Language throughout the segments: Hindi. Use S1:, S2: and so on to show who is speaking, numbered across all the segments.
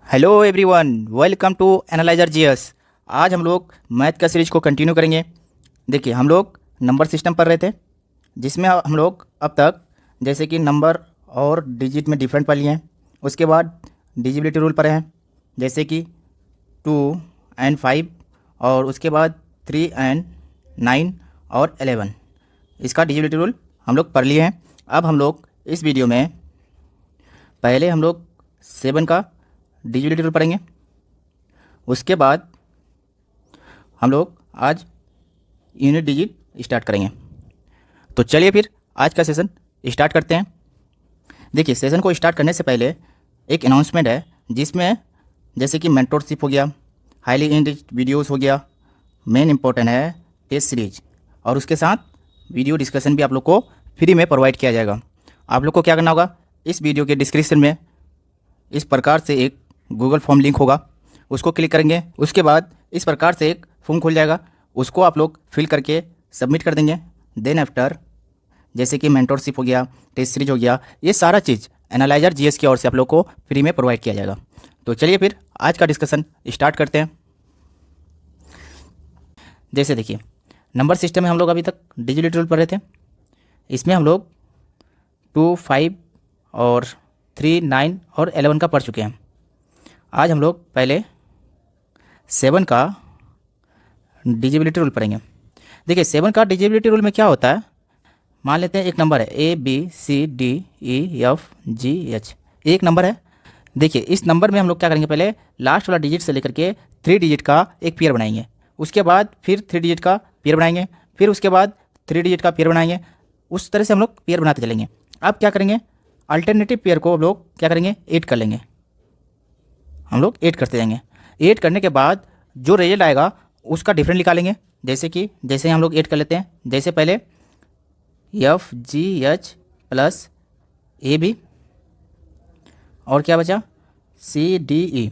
S1: Hello everyone, welcome to analyser GS. आज हम लोग मैथ का सीरीज को कंटिन्यू करेंगे। देखिए, हम लोग नंबर सिस्टम पढ़ रहे थे, जिसमें हम लोग अब तक जैसे कि नंबर और डिजिट में डिफरेंट पढ़ लिए हैं। उसके बाद डिजिबिलिटी रूल पढ़े हैं, जैसे कि 2 और 5, और उसके बाद 3 और 9 और 11। इसका डिजिबिलिटी रूल हम लोग पढ़ लिए हैं। अब हम लोग इस वीडियो में पहले हम लोग 7 का डिजिबिलिटी रूल पढ़ेंगे। उसके बाद हम लोग आज यूनिट डिजिट स्टार्ट करेंगे। तो चलिए फिर आज का सेशन स्टार्ट करते हैं। देखिए, सेशन को स्टार्ट करने से पहले एक अनाउंसमेंट है, जिसमें जैसे कि मेंटोरशिप हो गया, हाईली इंटरेस्ट वीडियोस हो गया, मेन इंपॉर्टेंट है टेस्ट सीरीज, और उसके साथ वीडियो डिस्कशन भी आप लोग को फ्री में प्रोवाइड किया जाएगा। आप लोग को क्या करना होगा, इस वीडियो के डिस्क्रिप्शन में इस प्रकार से एक गूगल फॉर्म लिंक होगा, उसको क्लिक करेंगे। उसके बाद इस प्रकार से एक फॉर्म खुल जाएगा, उसको आप लोग फिल करके सबमिट कर देंगे। देन आफ्टर जैसे कि मेंटोरशिप हो गया, टेस्ट सीरीज हो गया, ये सारा चीज़ एनालाइजर जीएस की ओर से आप लोग को फ्री में प्रोवाइड किया जाएगा। तो चलिए फिर आज का डिस्कशन स्टार्ट करते हैं। जैसे देखिए, नंबर सिस्टम में हम लोग अभी तक डिजिटल रूल पढ़ रहे थे। इसमें हम लोग 2, 5 और 3, 9 और 11 का पढ़ चुके हैं। आज हम लोग पहले 7 का डिजिबिलिटी रूल पढ़ेंगे। देखिए, 7 का डिजिबिलिटी रूल में क्या होता है, मान लेते हैं एक नंबर है ABCDEFGH, एक नंबर है। देखिए, इस नंबर में हम लोग क्या करेंगे, पहले लास्ट वाला डिजिट से लेकर के 3 डिजिट का एक पेयर बनाएंगे। उसके बाद फिर 3 डिजिट का पेयर बनाएंगे, फिर उसके बाद 3 डिजिट का पेयर बनाएंगे। उस तरह से हम लोग पेयर बनाते चलेंगे। अब क्या करेंगे, अल्टरनेटिव पेयर को हम लोग क्या करेंगे, ऐड कर लेंगे। हम लोग ऐड करते जाएंगे। ऐड करने के बाद जो रिजल्ट आएगा उसका डिफरेंट निकालेंगे। जैसे हम लोग ऐड कर लेते हैं, जैसे पहले FGH प्लस AB और क्या बचा CDE।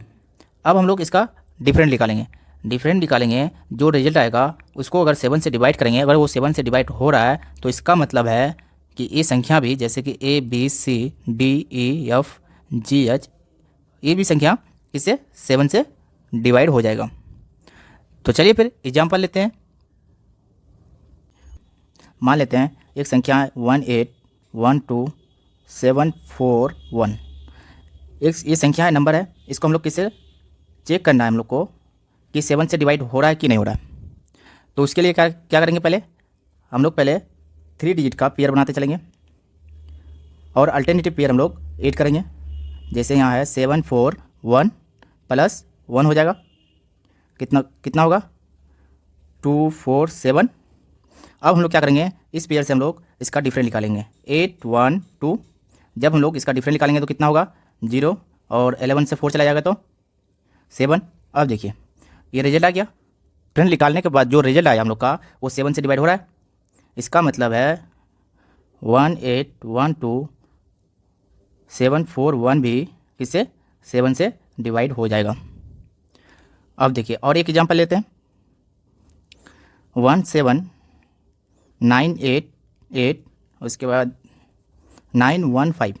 S1: अब हम लोग इसका डिफरेंट निकालेंगे। जो रिजल्ट आएगा उसको अगर 7 से डिवाइड करेंगे, अगर वो 7 से डिवाइड हो रहा है तो इसका मतलब है कि ये संख्या भी, जैसे कि ABCDEFGH, ये भी संख्या इससे 7 से डिवाइड हो जाएगा। तो चलिए फिर एग्जाम्पल लेते हैं। मान लेते हैं एक संख्या है 1812741। एक ये संख्या है, नंबर है। इसको हम लोग किससे चेक करना है, हम लोग को कि 7 से डिवाइड हो रहा है कि नहीं हो रहा है। तो उसके लिए क्या करेंगे, पहले हम लोग 3 डिजिट का पेयर बनाते चलेंगे और अल्टरनेटिव पेयर हम लोग ऐड करेंगे। जैसे यहाँ है 741 प्लस 1 हो जाएगा, कितना होगा 247। अब हम लोग क्या करेंगे, इस पेयर से हम लोग इसका डिफरेंट निकालेंगे 812। जब हम लोग इसका डिफरेंट निकालेंगे तो कितना होगा 0, और 11 से 4 चला जाएगा तो 7। अब देखिए, ये रिजल्ट आ गया। डिफरेंट निकालने के बाद जो रिजल्ट आया हम लोग का वो 7 से डिवाइड हो रहा है। इसका मतलब है 1812741 भी इससे 7 से डिवाइड हो जाएगा। अब देखिए, और एक एग्जांपल लेते हैं 17988, उसके बाद 915।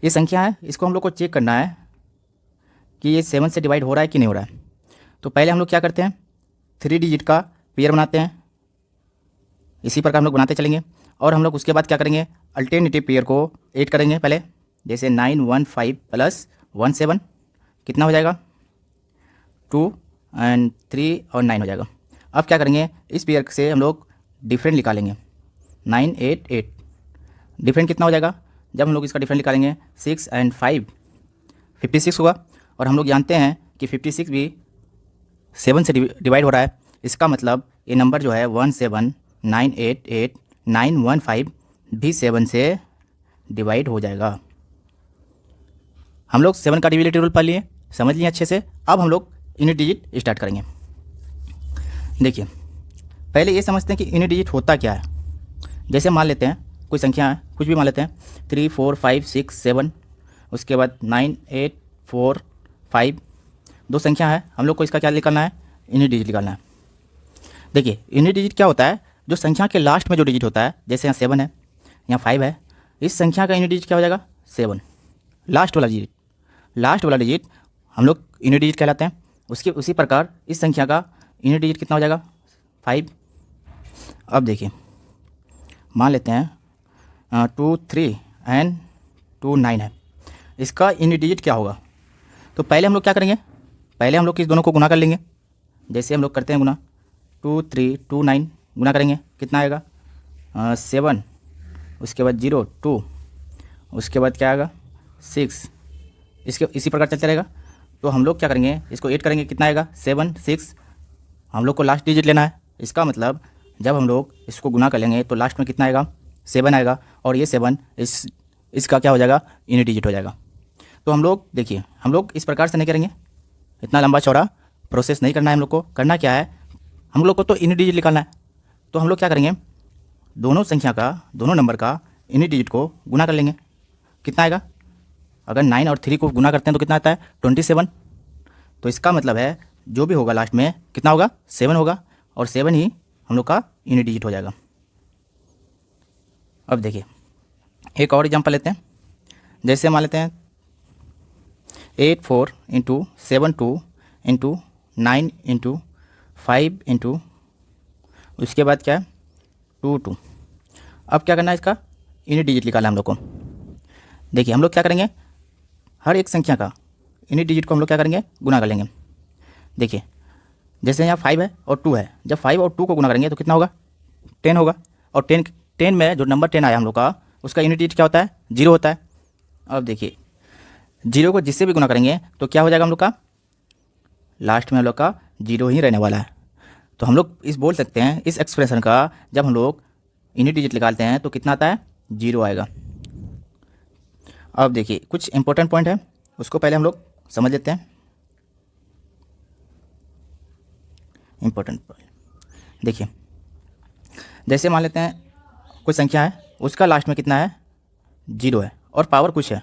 S1: ये संख्या है, इसको हम लोग को चेक करना है कि ये 7 से डिवाइड हो रहा है कि नहीं हो रहा है। तो पहले हम लोग क्या करते हैं, 3 डिजिट का पेयर बनाते हैं। इसी प्रकार हम लोग बनाते चलेंगे और हम लोग उसके बाद क्या करेंगे, अल्टरनेटिव पेयर को ऐड करेंगे पहले। जैसे 915 प्लस 17 कितना हो जाएगा 2 और 3 और 9 हो जाएगा। अब क्या करेंगे, इस पेयर से हम लोग डिफरेंट निकालेंगे 988। डिफरेंट कितना हो जाएगा, जब हम लोग इसका डिफरेंट निकालेंगे 6 और 5 56 होगा। और हम लोग जानते हैं कि 56 भी 7 से डिवाइड हो रहा है। इसका मतलब ये नंबर जो है 17988,915 भी 7 से डिवाइड हो जाएगा। हम लोग 7 का डिविजिबिलिटी रूल पढ़ लिए, समझ लिए अच्छे से। अब हम लोग यूनिट डिजिट स्टार्ट करेंगे। देखिए, पहले ये समझते हैं कि यूनिट डिजिट होता क्या है। जैसे मान लेते हैं कोई संख्या है, कुछ भी मान लेते हैं 3 4 5 6 7, उसके बाद 9 8 4 5, दो संख्या है। हम लोग को इसका क्या निकालना है, यूनिट डिजिट निकालना है। देखिए, यूनिट डिजिट क्या होता है, जो संख्या के लास्ट में जो डिजिट होता है, जैसे यहाँ 7 है, यहाँ 5 है, इस संख्या का यूनिट डिजिट क्या हो जाएगा 7। लास्ट वाला डिजिट हम लोग यूनिट डिजिट कहलाते हैं। उसके उसी प्रकार इस संख्या का यूनिट डिजिट कितना हो जाएगा? 5। अब देखिए मान लेते हैं 2 3 एंड 2 9 है, इसका यूनिट डिजिट क्या होगा? तो पहले हम लोग क्या करेंगे, पहले हम लोग इस दोनों को गुना कर लेंगे। जैसे हम लोग करते हैं गुना, 2 3 2 9 गुना करेंगे, कितना आएगा? 7, उसके बाद 0 2, उसके बाद क्या आएगा? 6, इसके इसी प्रकार चलते रहेगा। तो हम लोग क्या करेंगे, इसको 8 करेंगे, कितना आएगा? 7 6। हम लोग को लास्ट डिजिट लेना है, इसका मतलब जब हम लोग इसको गुना कर लेंगे तो लास्ट में कितना आएगा? 7 आएगा, और ये 7 इसका क्या हो जाएगा? यूनिट डिजिट हो जाएगा। तो हम लोग देखिए, हम लोग इस प्रकार से नहीं करेंगे, इतना लंबा चौड़ा प्रोसेस नहीं करना है। हम लोग को करना क्या है, हम लोग को तो यूनिट डिजिट निकालना है। तो हम लोग क्या करेंगे, दोनों संख्या का, दोनों नंबर का यूनिट डिजिट को गुना कर लेंगे, कितना आएगा? अगर 9 और 3 को गुना करते हैं तो कितना आता है? 27। तो इसका मतलब है जो भी होगा लास्ट में कितना होगा? 7 होगा, और 7 ही हम लोग का यूनिट डिजिट हो जाएगा। अब देखिए एक और एग्जांपल लेते हैं। जैसे मान लेते हैं 8 4 इंटू 7 2 इंटू 9 इंटू 5 इंटू उसके बाद क्या है? 2 2। अब क्या करना है, इसका यूनिट डिजिट निकालना है हम लोग को। देखिए हम लोग क्या करेंगे, हर एक संख्या का यूनिट डिजिट को हम लोग क्या करेंगे? गुना कर लेंगे। देखिए जैसे यहाँ 5 है और 2 है, जब 5 और 2 को गुना करेंगे तो कितना होगा? 10 होगा, और 10 में जो नंबर 10 आया हम लोग का, उसका यूनिट डिजिट क्या होता है? 0 होता है। अब देखिए 0 को जिससे भी गुना करेंगे तो क्या हो जाएगा हम लोग का? लास्ट में हम लोग का 0 ही रहने वाला है। तो हम लोग इस बोल सकते हैं, इस एक्सप्रेशन का जब हम लोग यूनिट डिजिट निकालते हैं तो कितना आता है? 0 आएगा। अब देखिए कुछ इंपॉर्टेंट पॉइंट है, उसको पहले हम लोग समझ लेते हैं। इंपॉर्टेंट पॉइंट देखिए, जैसे मान लेते हैं कुछ संख्या है, उसका लास्ट में कितना है? 0 है, और पावर कुछ है।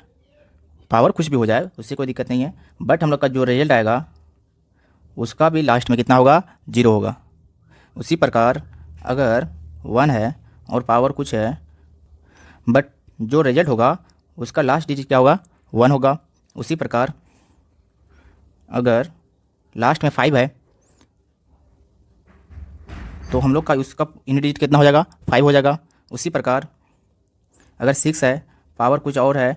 S1: पावर कुछ भी हो जाए उससे कोई दिक्कत नहीं है, बट हम लोग का जो रिजल्ट आएगा उसका भी लास्ट में कितना होगा? 0 होगा। उसी प्रकार अगर 1 है और पावर कुछ है, बट जो रिजल्ट होगा उसका लास्ट डिजिट क्या होगा? 1 होगा। उसी प्रकार अगर लास्ट में 5 है तो हम लोग का उसका यूनिट डिजिट कितना हो जाएगा? 5 हो जाएगा। उसी प्रकार अगर 6 है, पावर कुछ और है,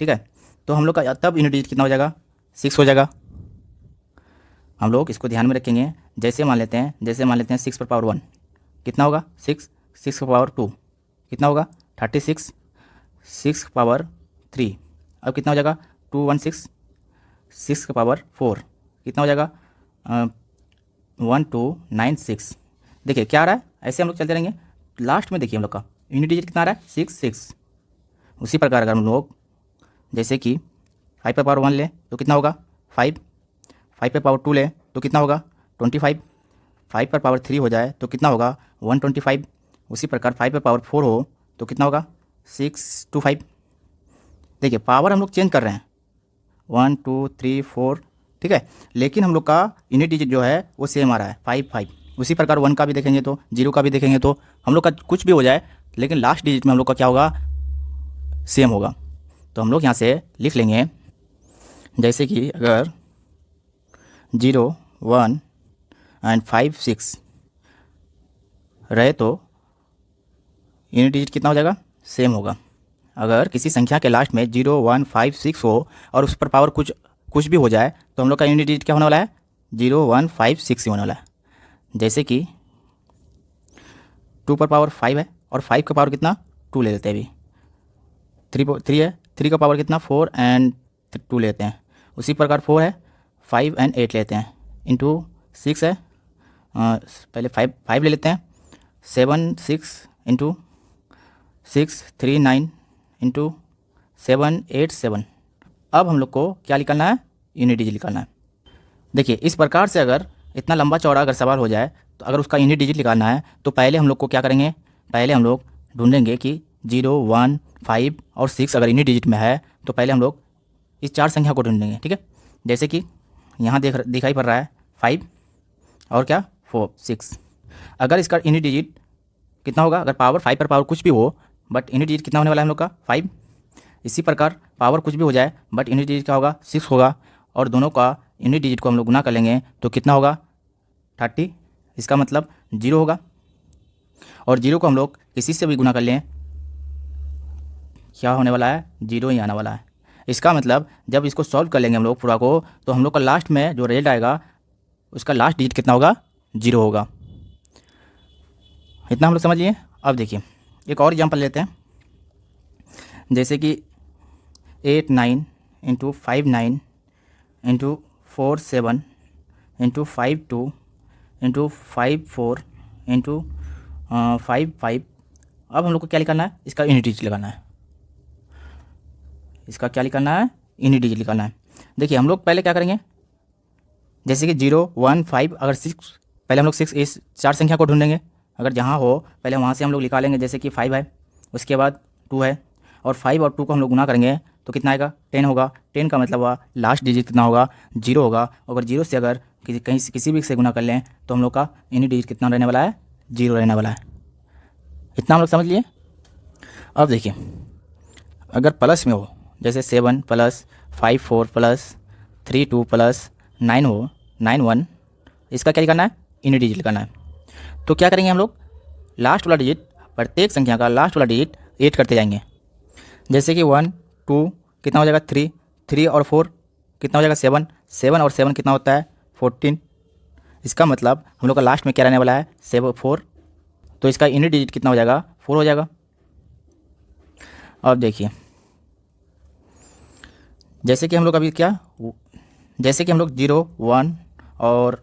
S1: ठीक है, तो हम लोग का तब यूनिट डिजिट कितना हो जाएगा? 6 हो जाएगा। हम लोग इसको ध्यान में रखेंगे। जैसे मान लेते हैं 6 पर पावर 1 कितना होगा? 6 6 पर पावर 2 कितना होगा? 36 6 पावर 3 अब कितना हो जाएगा? 216 6 का पावर 4 कितना हो जाएगा? 1296। देखिए क्या आ रहा है, ऐसे हम लोग चलते रहेंगे। लास्ट में देखिए हम लोग का यूनिट डिजिट कितना आ रहा है? 6 6। उसी प्रकार अगर हम लोग जैसे कि 5 पे पावर 1 ले तो कितना होगा? 5 5 पे पावर 2 ले तो कितना होगा? 25 5 पर पावर 3 हो जाए तो कितना होगा? 125। उसी प्रकार 5 पे पावर 4 हो तो कितना होगा? 625। देखिए पावर हम लोग चेंज कर रहे हैं 1 2 3 4, ठीक है, लेकिन हम लोग का यूनिट डिजिट जो है वो सेम आ रहा है 5 5। उसी प्रकार 1 का भी देखेंगे तो 0 का भी देखेंगे तो हम लोग का कुछ भी हो जाए, लेकिन लास्ट डिजिट में हम लोग का क्या होगा? सेम होगा। तो हम लोग यहाँ से लिख लेंगे, जैसे कि अगर 0 1 एंड 5 6 रहे तो यूनिट डिजिट कितना हो जाएगा? सेम होगा। अगर किसी संख्या के लास्ट में 0 1 5 6 हो और उस पर पावर कुछ भी हो जाए तो हम लोग का यूनिट डिजिट क्या होने वाला है? 0 1 5 6 ही होने वाला है। जैसे कि 2 पर पावर 5 है और 5 का पावर कितना? 2 ले लेते हैं। अभी 3 है, 3 का पावर कितना? 4 एंड 2 लेते हैं। उसी प्रकार 4 है, 5 एंड 8 लेते हैं, इंटू 6 है, पहले 5 ले लेते हैं, 7 6 इंटू 6 3 9 इंटू 7 8 7। अब हम लोग को क्या निकालना है? यूनिट डिजिट निकालना है। देखिए इस प्रकार से अगर इतना लंबा चौड़ा अगर सवाल हो जाए तो अगर उसका यूनिट डिजिट निकालना है तो पहले हम लोग को क्या करेंगे? पहले हम लोग ढूंढेंगे कि 0 1 5 और 6 अगर यूनिट डिजिट में है तो पहले हम लोग इस 4 संख्या को ढूंढेंगे, ठीक है। जैसे कि यहाँ दिखाई पड़ रहा है 5 और क्या 4 6। अगर इसका यूनिट डिजिट कितना होगा? अगर पावर 5 पर पावर कुछ भी हो बट यूनिट डिजिट कितना होने वाला है हम लोग का? 5। इसी प्रकार पावर कुछ भी हो जाए बट यूनिट डिजिट क्या होगा? 6 होगा। और दोनों का यूनिट डिजिट को हम लोग गुना कर लेंगे तो कितना होगा 30। इसका मतलब 0 होगा। और 0 को हम लोग किसी से भी गुना कर लें क्या होने वाला है 0 ही आने वाला है। इसका मतलब जब इसको सॉल्व कर लेंगे हम लोग पूरा को तो हम लोग का लास्ट में जो रिजल्ट आएगा उसका लास्ट डिजिट कितना होगा 0 होगा। इतना हम लोग समझ लिए। अब देखिए एक और एग्जांपल लेते हैं, जैसे कि 8 9 into 5 9 into 4 7 into 5 2 into 5 4 into 5 5। अब हम लोग को क्या निकालना है, इसका यूनिट डिजिट लगाना है। इसका क्या निकालना है, यूनिट डिजिट निकालना है। देखिए हम लोग पहले क्या करेंगे, जैसे कि 0 1 5 अगर 6, पहले हम लोग 6 इस 4 संख्या को ढूंढेंगे। अगर जहाँ हो पहले वहाँ से हम लोग निकालेंगे, जैसे कि 5 है, उसके बाद 2 है, और 5 और 2 को हम लोग गुना करेंगे तो कितना आएगा 10 होगा। 10 का मतलब हुआ लास्ट डिजिट कितना होगा 0 होगा। अगर 0 से अगर किसी भी से गुना कर लें तो हम लोग का यूनिट डिजिट कितना रहने वाला है 0 रहने वाला है। इतना हम लोग समझ लिए। अब देखिए अगर प्लस में हो, जैसे 7 प्लस 5 4 प्लस 3 2 प्लस 9 हो 9 1, इसका क्या निकालना है यूनिट डिजिट निकालना है। तो क्या करेंगे हम लोग, लास्ट वाला डिजिट, प्रत्येक संख्या का लास्ट वाला डिजिट ऐड करते जाएंगे। जैसे कि 1 2 कितना हो जाएगा 3, 3 और 4 कितना हो जाएगा 7, 7 और 7 कितना होता है 14। इसका मतलब हम लोग का लास्ट में क्या रहने वाला है 7 4, तो इसका यूनिट डिजिट कितना हो जाएगा 4 हो जाएगा। अब देखिए जैसे कि हम लोग अभी क्या, जैसे कि हम लोग 0 1 और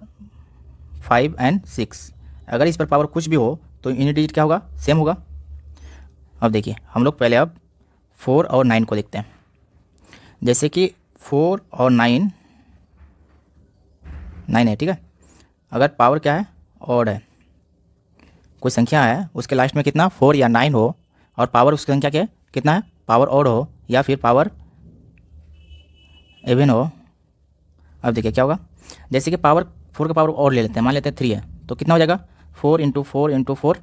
S1: 5 एंड 6, अगर इस पर पावर कुछ भी हो तो यूनिट डिजिट क्या होगा सेम होगा। अब देखिए हम लोग पहले अब 4 और 9 को देखते हैं। जैसे कि 4 और 9 9 है, ठीक है। अगर पावर क्या है ऑड है, कोई संख्या है उसके लास्ट में कितना 4 या 9 हो और पावर उसकी संख्या क्या है कितना है पावर ऑड हो या फिर पावर इवन हो। अब देखिए क्या होगा, जैसे कि पावर 4 का पावर ऑड ले लेते हैं, मान लेते हैं 3 है, तो कितना हो जाएगा 4 इंटू 4 इंटू 4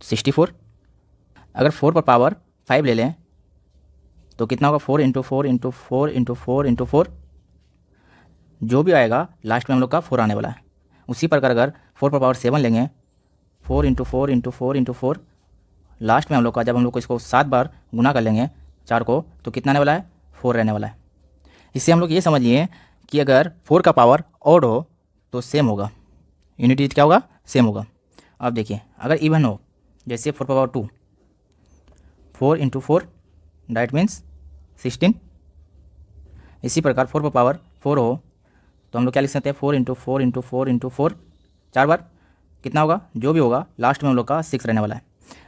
S1: 64। अगर 4 पर पावर 5 ले लें तो कितना होगा 4 इंटू 4 इंटू 4 इंटू 4 इंटू 4, जो भी आएगा लास्ट में हम लोग का 4 आने वाला है। उसी प्रकार अगर 4 पर पावर 7 लेंगे, 4 इंटू 4 इंटू 4 इंटू 4, लास्ट में हम लोग का जब हम लोग को इसको 7 बार गुना कर लेंगे 4 को तो कितना आने वाला है 4 रहने वाला है। इससे हम लोग ये समझिए कि अगर 4 का पावर ऑड हो तो सेम होगा, यूनिट डिजिट क्या होगा सेम होगा। अब देखिए अगर इवन हो, जैसे 4 पावर 2, 4 इंटू 4 दैट मीन्स 16। इसी प्रकार 4 पर पावर 4 हो तो हम लोग क्या लिख सकते हैं 4 इंटू 4 इंटू 4 इंटू 4, 4 बार कितना होगा, जो भी होगा लास्ट में हम लोग का 6 रहने वाला है।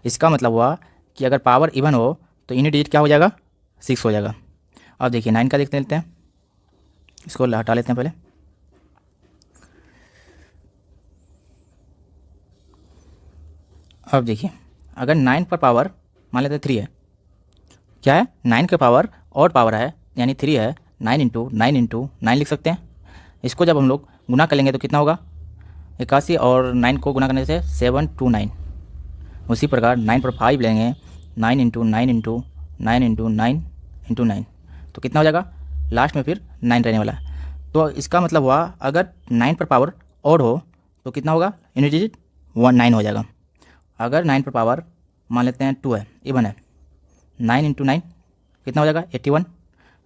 S1: इसका मतलब हुआ कि अगर पावर इवन हो तो यूनिट डिजिट क्या हो जाएगा 6 हो जाएगा। अब देखिए 9 का देखते लेते हैं, इसको हटा लेते हैं पहले। अब देखिए अगर 9 पर पावर मान लेते हैं 3 है, क्या है 9 के पावर और पावर है यानी 3 है, 9 इंटू 9 इंटू 9 लिख सकते हैं। इसको जब हम लोग गुना कर लेंगे तो कितना होगा 81, और 9 को गुना करने से 729। उसी प्रकार 9 पर 5 लेंगे, 9 इंटू 9 इंटू 9 इंटू 9 इंटू 9, तो कितना हो जाएगा लास्ट में फिर 9 रहने वाला है। तो इसका मतलब हुआ अगर 9 पर पावर ऑड हो तो कितना होगा यूनिट डिजिट 9 हो जाएगा। अगर 9 पर पावर मान लेते हैं 2 है, इवन है, 9 इंटू 9 कितना हो जाएगा 81।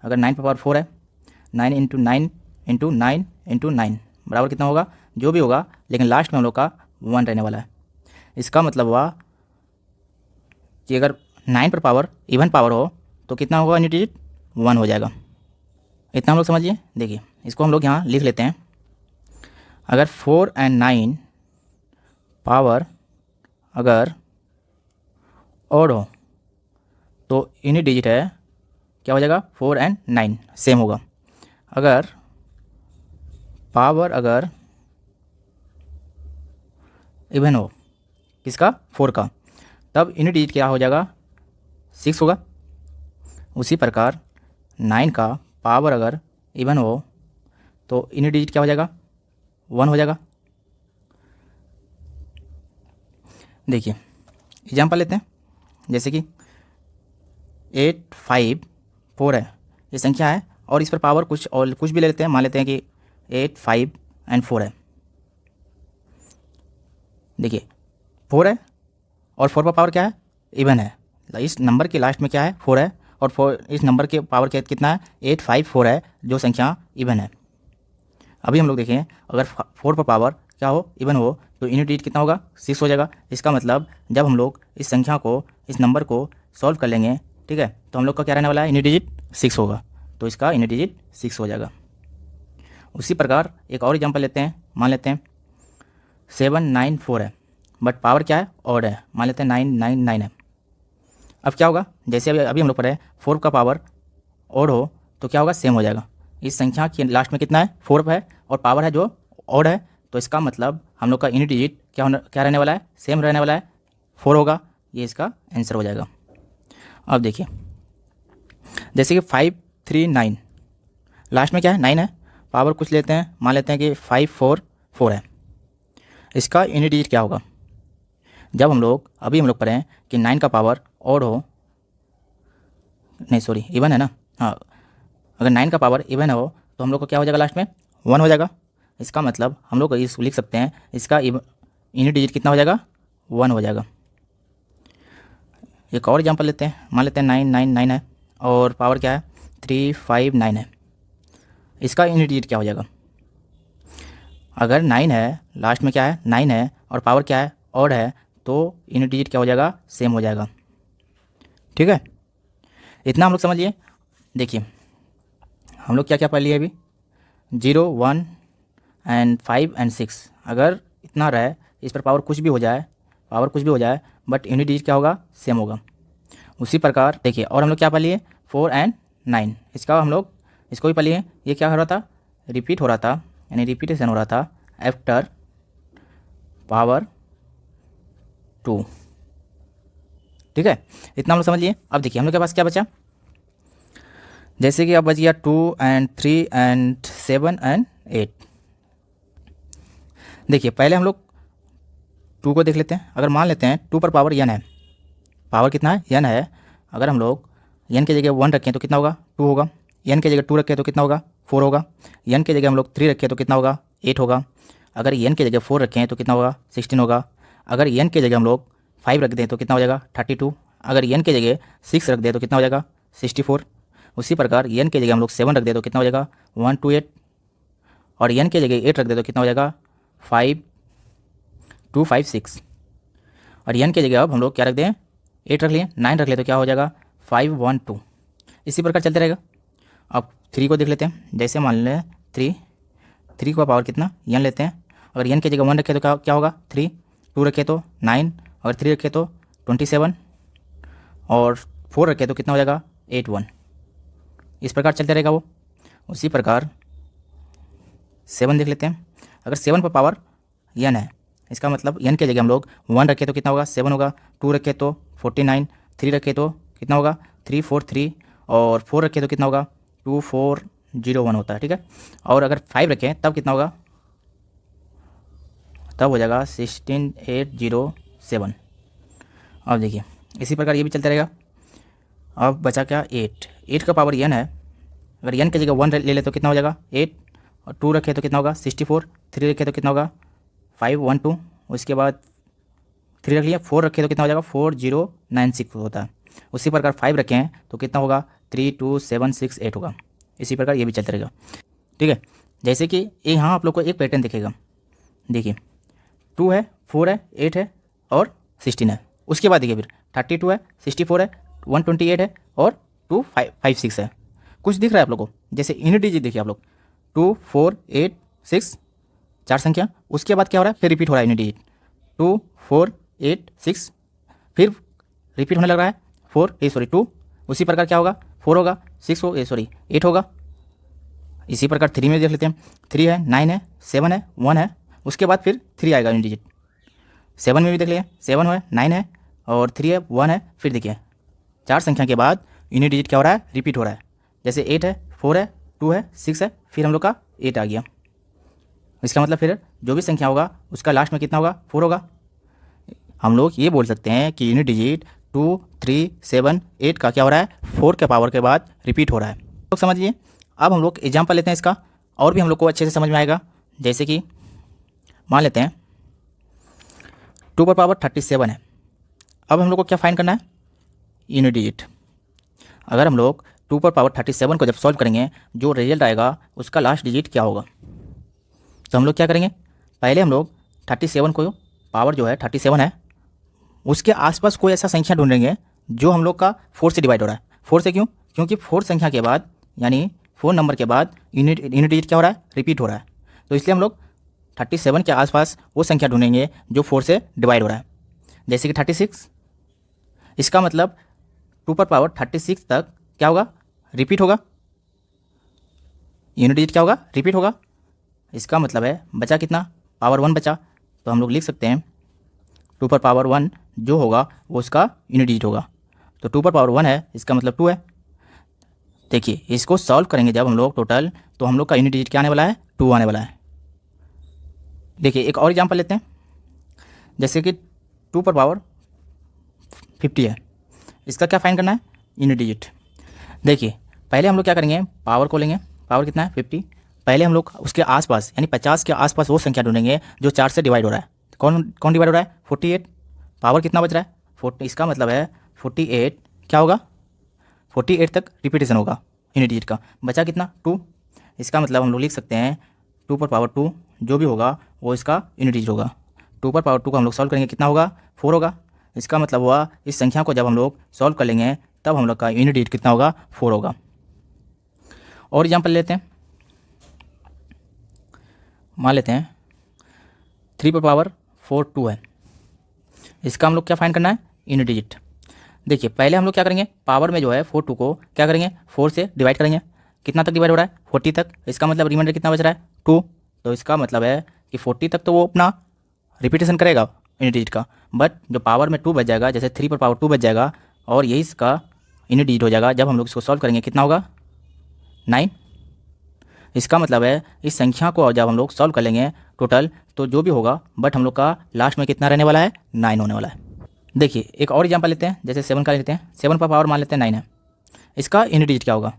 S1: अगर 9 पर पावर 4 है, 9 इंटू 9 इंटू 9 इंटू 9 बराबर कितना होगा, जो भी होगा लेकिन लास्ट में हम लोग का 1 रहने वाला है। इसका मतलब हुआ कि अगर 9 पर पावर इवन पावर हो तो कितना होगा यूनिट डिजिट 1 हो जाएगा। इतना हम लोग समझिए। देखिए इसको हम लोग यहाँ लिख लेते हैं, अगर 4 एंड 9 पावर अगर ऑड हो तो यूनिट डिजिट है क्या हो जाएगा 4 एंड 9 सेम होगा। अगर पावर अगर इवन हो किसका 4 का, तब यूनिट डिजिट क्या हो जाएगा 6 होगा। उसी प्रकार 9 का पावर अगर इवन हो तो यूनिट डिजिट क्या हो जाएगा 1 हो जाएगा। देखिए एग्जाम्पल लेते हैं, जैसे कि 8 5 4 है, ये संख्या है और इस पर पावर कुछ और कुछ भी ले लेते हैं, मान लेते हैं कि 8, 5 एंड 4 है। देखिए 4 है और 4 पर पावर क्या है, इवन है। इस नंबर के लास्ट में क्या है, 4 है और 4 इस नंबर के पावर क्या कितना है, 8, 5, 4 है, जो संख्या इवन है। अभी हम लोग देखें अगर 4 पर पावर क्या हो, इवन हो, तो यूनिट डिजिट कितना होगा, 6 हो जाएगा। इसका मतलब जब हम लोग इस संख्या को, इस नंबर को सॉल्व कर लेंगे, ठीक है, तो हम लोग का क्या रहने वाला है, यूनिट डिजिट 6 होगा। तो इसका यूनिट डिजिट 6 हो जाएगा। उसी प्रकार एक और एग्जांपल लेते हैं, मान लेते हैं 794 है बट पावर क्या है, ऑड है, मान लेते हैं 999 है। अब क्या होगा, जैसे अभी हम लोग पढ़े 4 का पावर ऑड हो तो क्या होगा, सेम हो जाएगा। इस संख्या के लास्ट में कितना है, 4 है और पावर है जो ऑड है, तो इसका मतलब हम लोग का यूनिट डिजिट क्या रहने वाला है, सेम रहने वाला है, 4 होगा। ये इसका आंसर हो जाएगा। अब देखिए जैसे कि 539 लास्ट में क्या है, 9 है, पावर कुछ लेते हैं, मान लेते हैं कि 544 है। इसका यूनिट डिजिट क्या होगा, जब हम लोग अभी हम लोग पढ़ें कि 9 का पावर ऑड हो, नहीं सॉरी इवन है ना, हाँ, अगर 9 का पावर इवन हो तो हम लोग को क्या हो जाएगा, लास्ट में 1 हो जाएगा। इसका मतलब हम लोग इस लिख सकते हैं, इसका यूनिट डिजिट कितना हो जाएगा, 1 हो जाएगा। एक और एग्जांपल लेते हैं, मान लेते हैं 999 है और पावर क्या है, 359 है। इसका यूनिट डिजिट क्या हो जाएगा, अगर 9 है, लास्ट में क्या है, 9 है और पावर क्या है, ऑड है, तो यूनिट डिजिट क्या हो जाएगा, सेम हो जाएगा। ठीक है, इतना हम लोग समझ लिए। देखिए हम लोग क्या क्या पढ़ लिए अभी, 0, 1 एंड 5 एंड 6। अगर इतना रहे, इस पर पावर कुछ भी हो जाए, बट यूनिट डिजिट क्या होगा, सेम होगा। उसी प्रकार देखिए और हम लोग क्या पढ़ लिए, 4 एंड 9। इसका हम लोग इसको भी पढ़ लिए। ये क्या हो रहा था, रिपीट हो रहा था, यानी रिपीटेशन हो रहा था आफ्टर पावर 2। ठीक है, इतना हम लोग समझ लिए। अब देखिए हम लोग के पास क्या बचा, जैसे कि अब बच गया 2 एंड 3 एंड 7 एंड 8। देखिए पहले हम लोग 2 को देख लेते हैं। अगर मान लेते हैं 2 पर पावर n है, पावर कितना है, n है। अगर हम लोग n की जगह 1 रखें तो कितना होगा, 2 होगा। n की जगह 2 रखें तो कितना होगा, 4 होगा। n की जगह हम लोग 3 रखें तो कितना होगा, 8 होगा। अगर n की जगह 4 रखें तो कितना होगा, 16 होगा। अगर n की जगह हम लोग 5 रख दें तो कितना हो जाएगा, 32। अगर n की जगह 6 रख दें तो कितना हो जाएगा, 64। उसी प्रकार n की जगह हम लोग 7 रख दें तो कितना हो जाएगा, 128। और n की जगह 8 रख दें तो कितना हो जाएगा, 5256। और n की जगह अब हम लोग क्या रख दें, 8 रख लिए, 9 रख लिए तो क्या हो जाएगा, 512। इसी प्रकार चलते रहेगा। अब 3 को देख लेते हैं। जैसे मान लें 3 का पावर कितना, n लेते हैं। अगर n की जगह 1 रखे तो क्या होगा, 3, 2 रखे तो 9, अगर 3 रखे तो 27 और 4 रखे तो कितना हो जाएगा, 81। इस प्रकार चलते रहेगा वो। उसी प्रकार 7 देख लेते हैं। अगर 7 पर पावर n है, इसका मतलब n की जगह हम लोग 1 रखे तो कितना होगा, 7 होगा। 2 रखे तो 49, 3 रखे तो कितना होगा, 343 और 4 रखे तो कितना होगा, 2401 होता है। ठीक है, और अगर 5 रखें तब कितना होगा, तब हो जाएगा 16807। अब देखिए इसी प्रकार ये भी चलता रहेगा। अब बचा क्या, 8 का पावर n है। अगर n की जगह 1 ले ले तो कितना हो जाएगा, 8 और 2 रखे तो कितना होगा, 64, 3 रखे तो कितना होगा, 512। उसके बाद 3 रख लिया, 4 रखे तो कितना हो जाएगा, 4096 होता है। उसी प्रकार 5 रखे हैं तो कितना होगा, 32768 होगा। इसी प्रकार ये भी चलता रहेगा। ठीक है, जैसे कि यहाँ आप लोग को एक पैटर्न दिखेगा। देखिए 2 है, 4 है, 8 है और 16 है। उसके बाद देखिए फिर 32 है, 64 है, 128 है और 256 है। कुछ दिख रहा है आप लोग को, जैसे यूनिट डिजिट देखिए आप लोग, 2, 4, 8, 6, 4 संख्या। उसके बाद क्या हो रहा है, फिर रिपीट हो रहा है यूनिट डिजिट, 2, 4, 8, 6, फिर रिपीट होने लग रहा है 2। उसी प्रकार क्या होगा, 4 होगा, 6 हो 8 होगा। इसी प्रकार 3 में देख लेते हैं। 3 है, 9 है, 7 है, 1 है। उसके बाद फिर 3 आएगा यूनिट डिजिट। 7 में भी देख लिया, 7 है, 9 है और 3 है, 1 है। फिर देखिए 4 संख्या के बाद यूनिट डिजिट क्या हो रहा है, रिपीट हो रहा है। जैसे 8 है, 4 है, 2 है, 6 है, फिर हम लोग का 8 आ गया। इसका मतलब फिर जो भी संख्या होगा उसका लास्ट में कितना होगा, 4 होगा। हम लोग ये बोल सकते हैं कि यूनिट डिजिट 2, 3, 7, 8 का क्या हो रहा है, 4 के पावर के बाद रिपीट हो रहा है। लोग समझिए। अब हम लोग एग्जाम्पल लेते हैं इसका, और भी हम लोग को अच्छे से समझ में आएगा। जैसे कि मान लेते हैं 2 पर पावर 37 है। अब हम लोग को क्या फाइंड करना है, यूनिट डिजिट। अगर हम लोग 2 पर पावर 37 को जब सॉल्व करेंगे, जो रिजल्ट आएगा उसका लास्ट डिजिट क्या होगा। तो हम लोग क्या करेंगे, पहले हम लोग 37 को, पावर जो है 37 है, उसके आसपास कोई ऐसा संख्या ढूंढेंगे जो हम लोग का 4 से डिवाइड हो रहा है। 4 से क्यों, क्योंकि 4 संख्या के बाद, यानी 4 नंबर के बाद यूनिट डिजिट क्या हो रहा है, रिपीट हो रहा है। तो इसलिए हम लोग 37 के आसपास वो संख्या ढूंढेंगे जो 4 से डिवाइड हो रहा है। जैसे कि 36, इसका मतलब 2 पर पावर 36 तक क्या होगा, रिपीट होगा, यूनिट डिजिट क्या होगा, रिपीट होगा। इसका मतलब है बचा कितना, पावर 1 बचा। तो हम लोग लिख सकते हैं 2 पर पावर 1 जो होगा वो उसका यूनिट डिजिट होगा। तो 2 पर पावर 1 है, इसका मतलब 2 है। देखिए इसको सॉल्व करेंगे जब हम लोग टोटल, तो हम लोग का यूनिट डिजिट क्या आने वाला है, 2 आने वाला है। देखिए एक और एग्जांपल लेते हैं। जैसे कि 2 पर पावर 50 है, इसका क्या फाइंड करना है, यूनिट डिजिट। देखिए पहले हम लोग क्या करेंगे, पावर को लेंगे, पावर कितना है 50। पहले हम लोग उसके आसपास यानी 50 के आसपास वो संख्या ढूंढेंगे जो 4 से डिवाइड हो रहा है। कौन कौन डिवाइड हो रहा है, 48। पावर कितना बच रहा है 40, इसका मतलब है 48 क्या होगा, 48 तक रिपीटेशन होगा यूनिट डिजिट का। बचा कितना 2, इसका मतलब हम लोग लिख सकते हैं 2 पर पावर 2 जो भी होगा वो इसका यूनिट डिजिट होगा। 2 पर पावर 2 को हम लोग सॉल्व करेंगे, कितना होगा 4 होगा। इसका मतलब हुआ इस संख्या को जब हम लोग सॉल्व कर लेंगे तब हम लोग का यूनिट डिजिट कितना होगा, 4 होगा। और एग्जाम्पल लेते हैं, मान लेते हैं 3 पर पावर 4 2 है, इसका हम लोग क्या फाइंड करना है, यूनिट डिजिट। देखिए पहले हम लोग क्या करेंगे, पावर में जो है 4 2 को क्या करेंगे, 4 से डिवाइड करेंगे। कितना तक डिवाइड हो रहा है, 40 तक। इसका मतलब रिमाइंडर कितना बच रहा है 2। तो इसका मतलब है कि 40 तक तो वो अपना रिपीटेशन करेगा यूनिट डिजिट का, बट जो पावर में 2 बच जाएगा, जैसे 3 पर पावर 2 बच जाएगा और यही इसका यूनिट डिजिट हो जाएगा। जब हम लोग इसको सॉल्व करेंगे कितना होगा, 9। इसका मतलब है इस संख्या को जब हम लोग सॉल्व कर लेंगे टोटल, तो जो भी होगा बट हम लोग का लास्ट में कितना रहने वाला है, 9 होने वाला है। देखिए एक और एग्जांपल लेते हैं, जैसे 7 का लेते हैं। 7 पर पावर मान लेते हैं 9 है, इसका यूनिट डिजिट क्या होगा।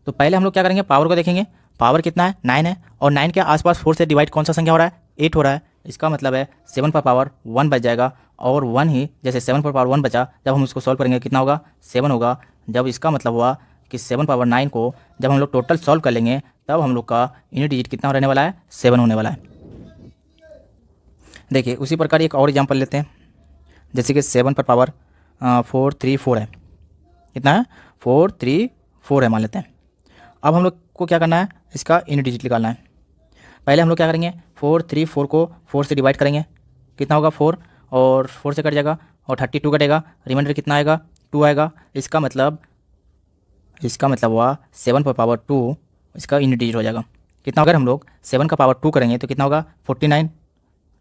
S1: तो पहले हम लोग क्या करेंगे, पावर को देखेंगे, पावर कितना है 9 है, और 9 के आसपास 4 से डिवाइड कौन सा संख्या हो रहा है, 8 हो रहा है। इसका मतलब है 7 पर पावर 1 बच जाएगा, और 1 ही जैसे 7 पर पावर 1 बचा, जब हम उसको सॉल्व करेंगे कितना होगा, 7 होगा। जब इसका मतलब हुआ कि 7 पावर 9 को जब हम लोग टोटल सॉल्व कर लेंगे तब हम लोग का यूनिट डिजिट कितना रहने वाला है, 7 होने वाला है। देखिए उसी प्रकार एक और एग्जाम्पल लेते हैं। जैसे कि 7 पर पावर 4 3 4 है, कितना है 4 3 4 है मान लेते हैं। अब हम लोग को क्या करना है, इसका यूनिट डिजिट निकालना है। पहले हम लोग क्या करेंगे, 4 3 4 को 4 से डिवाइड करेंगे, कितना होगा 4, और 4 से कट जाएगा और 32 कटेगा, रिमाइंडर कितना आएगा 2 आएगा। इसका मतलब हुआ 7 पर पावर 2 इसका यूनिट डिजिट हो जाएगा। कितना, अगर हम लोग 7 का पावर 2 करेंगे तो कितना होगा 49,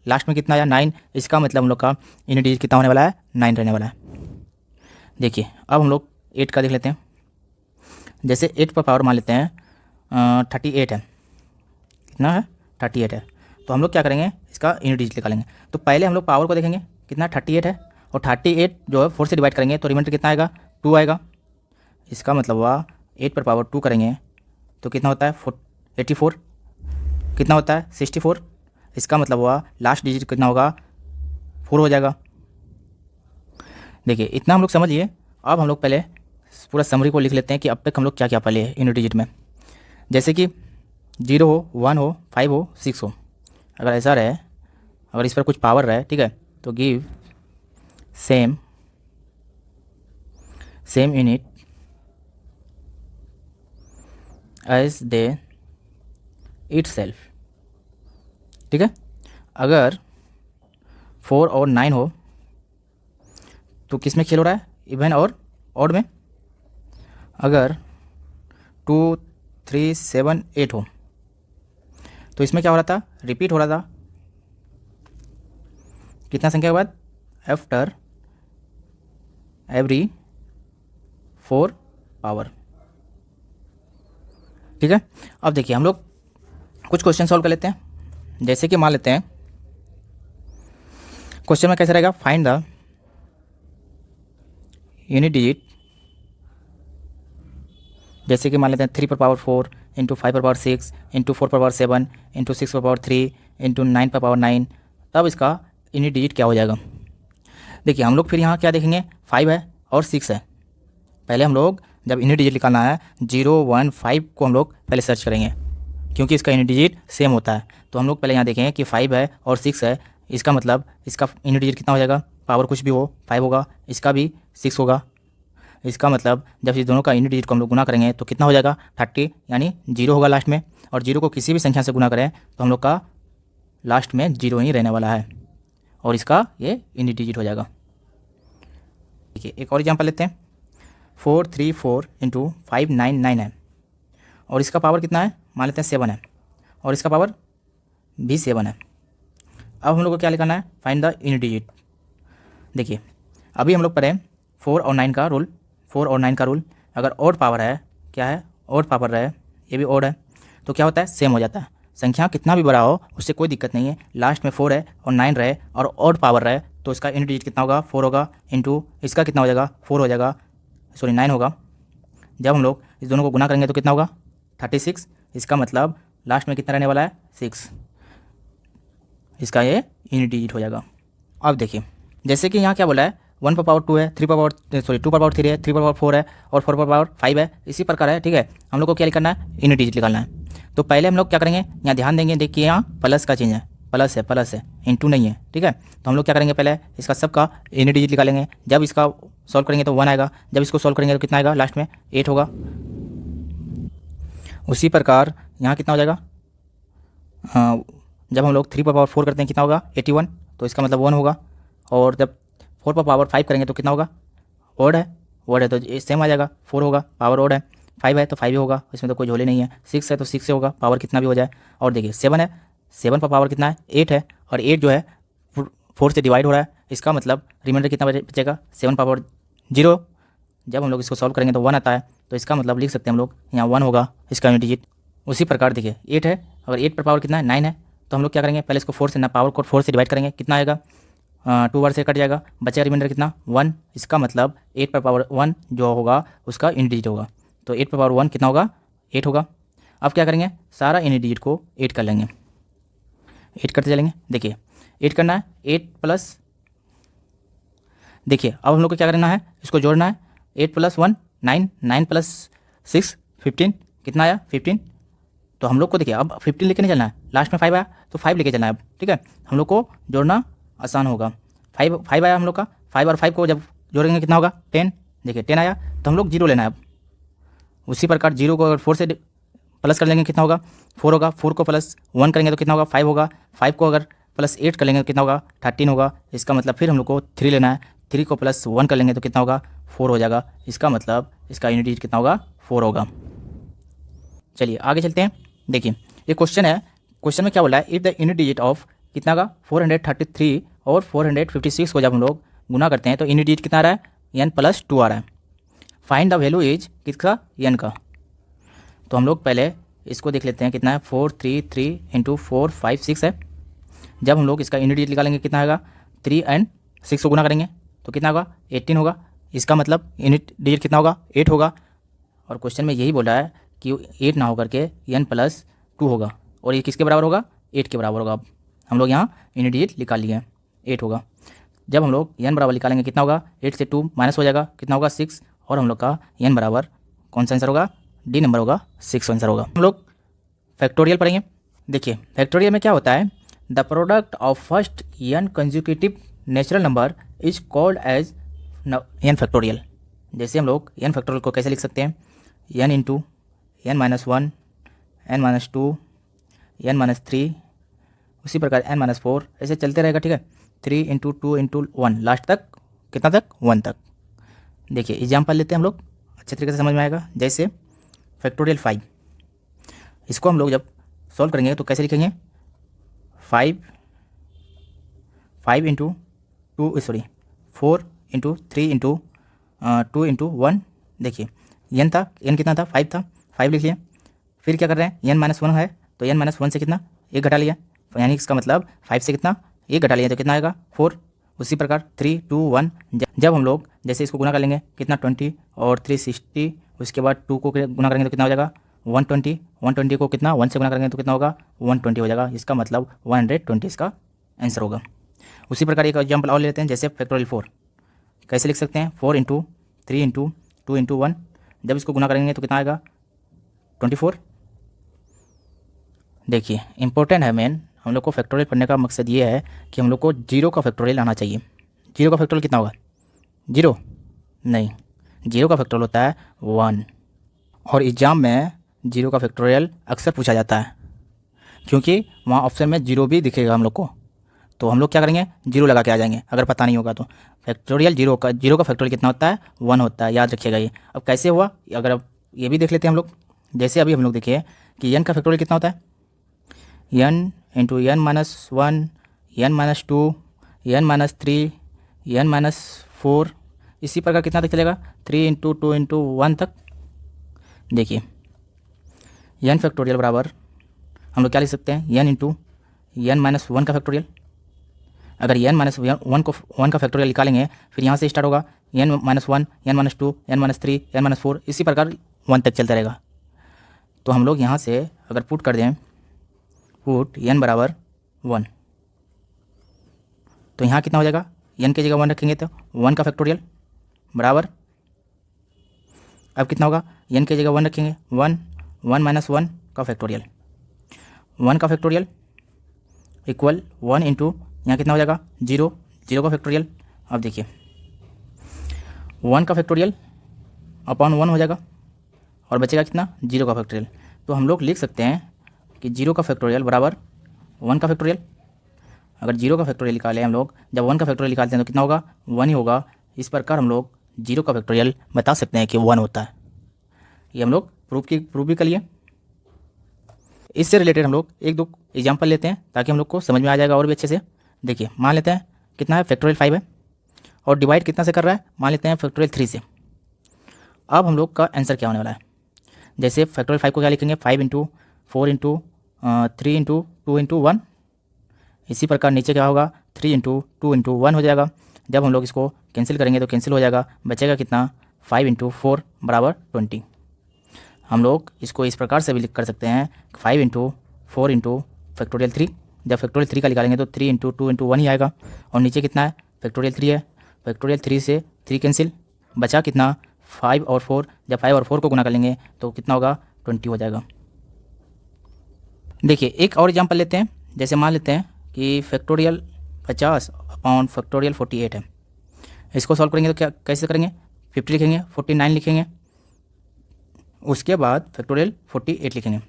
S1: लास्ट में कितना आया 9। इसका मतलब हम लोग का यूनिट डिजिट कितना होने वाला है, 9 रहने वाला है। देखिए अब हम लोग 8 का देख लेते हैं। जैसे 8 पर पावर मान लेते हैं 38 है, कितना है 38 है। तो हम लोग क्या करेंगे, इसका यूनिट डिजिट निकालेंगे। तो पहले हम लोग पावर को देखेंगे, कितना 38 है, और 38 जो है 4 से डिवाइड करेंगे तो रिमाइंडर कितना आएगा 2 आएगा। इसका मतलब हुआ 8 पर पावर 2 करेंगे तो कितना होता है 84, कितना होता है 64। इसका मतलब हुआ लास्ट डिजिट कितना होगा 4 हो जाएगा। देखिए इतना हम लोग समझिए। अब हम लोग पहले पूरा समरी को लिख लेते हैं कि अब तक हम लोग क्या क्या पढ़े यूनिट डिजिट में। जैसे कि 0 हो, 1 हो, 5 हो, 6 हो, अगर ऐसा रहे, अगर इस पर कुछ पावर रहे, ठीक है, तो give same unit as they itself. ठीक है, अगर 4 और 9 हो तो किस में खेल हो रहा है, इवन और ऑड में। अगर 2 3 7 8 हो तो इसमें क्या हो रहा था, रिपीट हो रहा था। कितना संख्या के बाद, आफ्टर एवरी 4 पावर। ठीक है, अब देखिए हम लोग कुछ क्वेश्चन सॉल्व कर लेते हैं। जैसे कि मान लेते हैं क्वेश्चन में कैसा रहेगा, फाइंड द यूनिट डिजिट जैसे कि मान लेते हैं 3 पर पावर 4 इंटू 5 पर पावर 6 इंटू 4 पर पावर 7 इंटू 6 पर पावर 3 इंटू 9 पर पावर 9, तब इसका यूनिट डिजिट क्या हो जाएगा। देखिए हम लोग फिर यहाँ क्या देखेंगे, 5 है और 6 है। पहले हम लोग जब यूनिट डिजिट निकालना है 0 1 5 को हम लोग पहले सर्च करेंगे, क्योंकि इसका यूनिट डिजिट सेम होता है। तो हम लोग पहले यहाँ देखेंगे कि 5 है और 6 है, इसका मतलब इसका यूनिट डिजिट कितना हो जाएगा, पावर कुछ भी हो 5 होगा, इसका भी 6 होगा। इसका मतलब जब इस दोनों का यूनिट डिजिट को हम लोग गुना करेंगे तो कितना हो जाएगा 30, यानी 0 होगा लास्ट में। और 0 को किसी भी संख्या से गुना करें तो हम लोग का लास्ट में 0 ही रहने वाला है, और इसका ये यूनिट डिजिट हो जाएगा। देखिए एक और एग्जाम्पल लेते हैं, 434 इंटू 599 है, और इसका पावर कितना है, मान लेते हैं 7 है, और इसका पावर भी 7 है। अब हम लोग को क्या लिखाना है, फाइंड द यूनिट डिजिट। देखिए अभी हम लोग पढ़ें 4 और 9 का रूल। 4 और 9 का रूल, अगर ऑड पावर है, क्या है, ऑड पावर है, ये भी ऑड है, तो क्या होता है, सेम हो जाता है। संख्या कितना भी बड़ा हो उससे कोई दिक्कत नहीं है, लास्ट में 4 है और 9 रहे और ऑड पावर रहे तो इसका यूनिट डिजिट कितना होगा, 4 होगा, इंटू इसका कितना हो जाएगा, 4 हो जाएगा, सॉरी 9 होगा। जब हम लोग इस दोनों को गुना करेंगे तो कितना होगा 36, इसका मतलब लास्ट में कितना रहने वाला है 6, इसका ये यूनिट डिजिट हो जाएगा। अब देखिए जैसे कि यहाँ क्या बोला है, 1 पर पावर 2 है, 2 पर पावर 3 है, 3 पर पावर 4 है और 4 पर पावर 5 है, इसी प्रकार है। ठीक है, हम लोग को क्या करना है, यूनिट डिजिट निकालना है। तो पहले हम लोग क्या करेंगे, यहाँ ध्यान देंगे, देखिए यहाँ प्लस का चीज़ है, प्लस है, इंटू नहीं है। ठीक है, तो हम लोग क्या करेंगे, पहले इसका सबका यूनिट डिजिट निकालेंगे। जब इसका सॉल्व करेंगे तो 1 आएगा, जब इसको सॉल्व करेंगे तो कितना आएगा, लास्ट में 8 होगा। उसी प्रकार यहाँ कितना हो जाएगा, जब हम लोग 3 पर पावर 4 करते हैं कितना होगा 81, तो इसका मतलब 1 होगा। और जब 4 पर पावर 5 करेंगे तो कितना होगा, ऑड है तो सेम आ जाएगा, 4 होगा, पावर ऑड है। 5 है तो 5 ही होगा, इसमें तो कोई झोले नहीं है। 6 है तो 6 से होगा, पावर कितना भी हो जाए। और देखिए 7 है, 7 पर पावर कितना है 8 है, और 8 जो है 4 से डिवाइड हो रहा है, इसका मतलब रिमाइंडर कितना बचेगा 7 पावर 0। जब हम लोग इसको सॉल्व करेंगे तो 1 आता है, तो इसका मतलब लिख सकते हैं हम लोग यहाँ 1 होगा इसका यूनिट डिजिट। उसी प्रकार देखिए 8 है, अगर 8 पर पावर कितना है 9 है, तो हम लोग क्या करेंगे, पहले इसको 4 से ना पावर को 4 से डिवाइड करेंगे, कितना आएगा 2 बार से कट जाएगा, बचेगा रिमाइंडर कितना 1। इसका मतलब 8 पर पावर 1 जो होगा उसका यूनिट डिजिट होगा। तो 8 पर पावर 1 कितना होगा 8 होगा। अब क्या करेंगे, सारा यूनिट डिजिट को 8 कर लेंगे, 8 करते चलेंगे। देखिए 8 करना है, 8 प्लस, देखिए अब हम लोग को क्या करना है, इसको जोड़ना है। 8 प्लस 1 9, 9 प्लस 6 15, कितना आया 15। तो हम लोग को देखिए अब 15 लेके नहीं चलना है, लास्ट में 5 आया तो 5 लेके चलना है अब। ठीक है, हम लोग को जोड़ना आसान होगा। 5 आया हम लोग का, 5 और 5 को जब जोड़ेंगे कितना होगा 10। देखिए 10 आया तो हम लोग 0 लेना है अब। उसी प्रकार 0 को अगर 4 से प्लस कर लेंगे कितना होगा 4 होगा, 4 को प्लस 1 करेंगे तो कितना होगा 5 होगा, 5 को अगर प्लस 8 कर लेंगे तो कितना होगा 13 होगा। इसका मतलब फिर हम लोग को 3 लेना है, 3 को प्लस 1 कर लेंगे तो कितना होगा 4 हो जाएगा। इसका मतलब इसका यूनिट डिजिट कितना होगा 4 होगा। चलिए आगे चलते हैं। देखिए ये क्वेश्चन है, क्वेश्चन में क्या बोला है, if the unit digit of कितना का 433 और 456 को जब हम लोग गुना करते हैं तो यूनिट डिजिट कितना आ रहा है n+2 आ रहा है। फाइंड द वैल्यू इज किसका n का। तो हम लोग पहले इसको देख लेते हैं कितना है, 433 इंटू 4 5 6 है। जब हम लोग इसका यूनिट डिजिट निकालेंगे कितना आएगा, 3 एंड 6 को गुना करेंगे तो कितना होगा 18 होगा। इसका मतलब यूनिट डिजिट कितना होगा 8 होगा। और क्वेश्चन में यही बोला है कि 8 ना होकर के n+2 होगा, और ये किसके बराबर होगा 8 के बराबर होगा। अब हम लोग यहाँ यूनिट डिजिट निकाल लिए हैं, 8 होगा। जब हम लोग n बराबर निकालेंगे कितना होगा, 8 से 2 माइनस हो जाएगा, कितना होगा 6, और हम लोग का n बराबर कौन सा आंसर होगा, डी नंबर होगा 6 आंसर होगा। हम लोग फैक्टोरियल पढ़ेंगे। देखिए फैक्टोरियल में क्या होता है, the product of first n consecutive natural number is called as n factorial. जैसे हम लोग n फैक्टोरियल को कैसे लिख सकते हैं, n into n-1, n-2, n-3, उसी प्रकार n-4, ऐसे चलते रहेगा। ठीक है, 3 इंटू 2 इंटू 1, लास्ट तक कितना तक 1 तक। देखिए एग्जाम्पल लेते हैं हम लोग, अच्छे तरीके से समझ में आएगा। जैसे फैक्टोरियल 5, इसको हम लोग जब सॉल्व करेंगे तो कैसे लिखेंगे, 5 इंटू 4 इंटू 3 इंटू 2 इंटू 1। देखिए n था, n कितना था 5 था, 5 लिख लिया। फिर क्या कर रहे हैं, n-1 है तो n-1 से कितना 1 घटा लिया, यानी इसका मतलब 5 से कितना 1 घटा लिया तो कितना आएगा 4। उसी प्रकार 3 2 1, जब हम लोग जैसे इसको गुना कर लेंगे कितना 20 और 360 उसके बाद 2 को गुना करेंगे तो कितना हो जाएगा 120, 120 को कितना 1 से गुना करेंगे तो कितना होगा 120 हो जाएगा। इसका मतलब 120 इसका आंसर होगा। उसी प्रकार एक एग्जाम्पल और लेते हैं, जैसे फैक्टोरियल 4 कैसे लिख सकते हैं 4 इंटू 3 इंटू 2 इंटू 1, जब इसको गुना करेंगे तो कितना आएगा 24। देखिए इंपॉर्टेंट है मेन, हम लोग को फैक्टोरियल पढ़ने का मकसद ये है कि हम लोग को जीरो का फैक्टोरियल आना चाहिए। जीरो का फैक्टोरियल कितना होगा 0 नहीं, जीरो का फैक्टोरियल होता है 1। और एग्जाम में जीरो का फैक्टोरियल अक्सर पूछा जाता है, क्योंकि वहाँ ऑप्शन में जीरो भी दिखेगा हम लोग को, तो हम लोग क्या करेंगे जीरो लगा के आ जाएंगे अगर पता नहीं होगा तो। फैक्टोरियल जीरो का फैक्टोरियल कितना होता है 1 होता है, याद रखिएगा ये। अब कैसे हुआ अगर अब ये भी देख लेते हैं हम लोग, जैसे अभी हम लोग देखिए कि n का फैक्टोरियल कितना होता है n into n minus 1, n minus 2, n minus 3, n minus 4, इसी प्रकार कितना तक चलेगा 3 इंटू 2 इंटू 1 तक। देखिए n फैक्टोरियल बराबर हम लोग क्या लिख सकते हैं n इंटू n माइनस 1 का फैक्टोरियल। अगर n माइनस 1 का फैक्टोरियल निकालेंगे फिर यहाँ से स्टार्ट होगा n minus 1, n minus 2, n minus 3, n minus 4, इसी प्रकार 1 तक चलता रहेगा। तो हम लोग यहाँ से अगर पुट कर दें, पुट n बराबर 1, तो यहाँ कितना हो जाएगा n की जगह 1 रखेंगे तो 1 का फैक्टोरियल बराबर, अब कितना होगा n की जगह 1 रखेंगे 1 माइनस 1 का फैक्टोरियल, 1 का फैक्टोरियल इक्वल 1 इंटू यहाँ कितना हो जाएगा 0 का फैक्टोरियल। अब देखिए 1 का फैक्टोरियल अपॉन 1 हो जाएगा और बचेगा कितना 0 का फैक्टोरियल। तो हम लोग लिख सकते हैं कि 0 का फैक्टोरियल बराबर 1 का फैक्टोरियल। अगर 0 का फैक्टोरियल निकालें हम लोग, जब 1 का फैक्टोरियल निकालते हैं तो कितना होगा 1 ही होगा। इस प्रकार हम लोग 0 का फैक्टोरियल बता सकते हैं कि 1 होता है। ये हम लोग प्रूफ भी कर लिए। इससे रिलेटेड हम लोग एक दो एग्जाम्पल लेते हैं ताकि हम लोग को समझ में आ जाएगा और भी अच्छे से। देखिए मान लेते हैं कितना है फैक्टोरियल 5 है और डिवाइड कितना से कर रहा है, मान लेते हैं फैक्टोरियल 3 से। अब हम लोग का आंसर क्या होने वाला है, जैसे फैक्टोरियल 5 को क्या लिखेंगे 5 इंटू 4 इंटू 3 इंटू 2 इंटू 1, इसी प्रकार नीचे क्या होगा 3 इंटू 2 इंटू 1 हो जाएगा। जब हम लोग इसको कैंसिल करेंगे तो कैंसिल हो जाएगा, बचेगा कितना 5 इंटू 4 बराबर 20। हम लोग इसको इस प्रकार से भी लिख कर सकते हैं 5 इंटू 4 इंटू फैक्टोरियल 3। जब फैक्टोरियल 3 का निकालेंगे तो 3 इंटू 2 इंटू 1 ही आएगा और नीचे कितना है फैक्टोरियल 3 है। फैक्टोरियल 3 से 3 कैंसिल, बचा कितना 5 और 4। जब 5 और 4 को गुना कर लेंगे तो कितना होगा 20 हो जाएगा। देखिए एक और एग्जाम्पल लेते हैं, जैसे मान लेते हैं कि फैक्टोरियल 50 अपॉन फैक्टोरियल 48 है। इसको सॉल्व करेंगे तो क्या कैसे करेंगे 50 लिखेंगे, 49 लिखेंगे, उसके बाद फैक्टोरियल 48 लिखेंगे,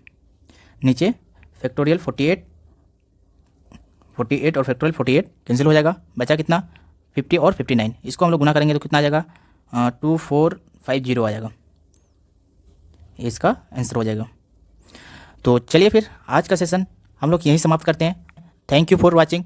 S1: नीचे फैक्टोरियल 48 और फैक्टोरियल 48 कैंसिल हो जाएगा, बचा कितना 50 और 59। इसको हम लोग गुना करेंगे तो कितना आ जाएगा 2450 आ जाएगा, इसका आंसर हो जाएगा। तो चलिए फिर आज का सेशन हम लोग यहीं समाप्त करते हैं। Thank you for watching.